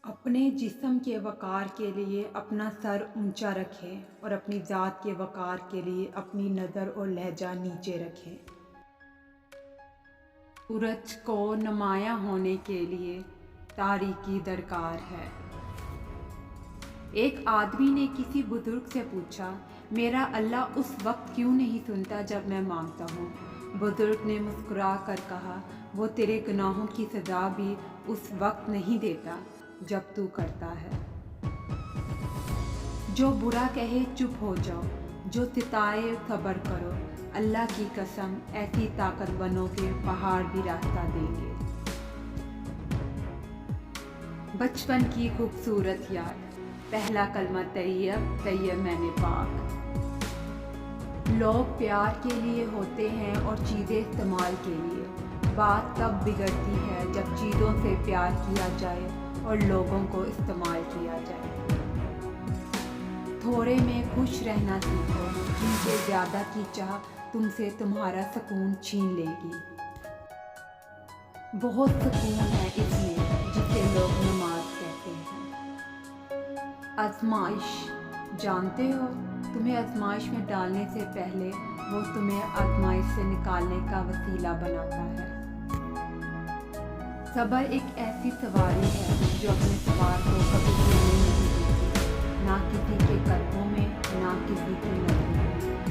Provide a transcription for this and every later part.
اپنے جسم کے وقار کے لیے اپنا سر اونچا رکھیں اور اپنی ذات کے وقار کے لیے اپنی نظر اور لہجہ نیچے رکھیں۔ سورج کو نمایاں ہونے کے لیے تاریکی درکار ہے۔ ایک آدمی نے کسی بزرگ سے پوچھا، میرا اللہ اس وقت کیوں نہیں سنتا جب میں مانگتا ہوں؟ بزرگ نے مسکرا کر کہا، وہ تیرے گناہوں کی سزا بھی اس وقت نہیں دیتا جب تو کرتا ہے۔ جو برا کہے چپ ہو جاؤ، جو ستائے صبر کرو، اللہ کی قسم ایسی طاقت بنو کہ پہاڑ بھی راستہ دیں گے۔ بچپن کی خوبصورت یاد، پہلا کلمہ طیب، طیب میں نے پاک۔ لوگ پیار کے لیے ہوتے ہیں اور چیزیں استعمال کے لیے۔ بات تب بگڑتی ہے جب چیزوں سے پیار کیا جائے اور لوگوں کو استعمال کیا جائے۔ تھوڑے میں خوش رہنا سیکھو، جن سے زیادہ کی چاہ تم سے تمہارا سکون چھین لے گی۔ بہت سکون ہے اس میں جسے لوگ نماز کہتے ہیں۔ آزمائش، جانتے ہو تمہیں آزمائش میں ڈالنے سے پہلے وہ تمہیں آزمائش سے نکالنے کا وسیلہ بناتا ہے۔ صبر ایک ایسی سواری ہے جو اپنے سوار کو کبھی گرنے نہیں دیتی، نہ کسی کے قدموں میں، نہ کسی کی نظروں میں۔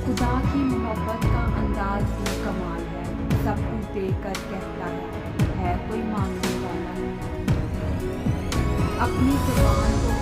خدا کی محبت کا انداز بھی کمال ہے، سب کچھ دے کر کہتا ہے کوئی مانگنے والا نہیں۔ اپنی زبان کو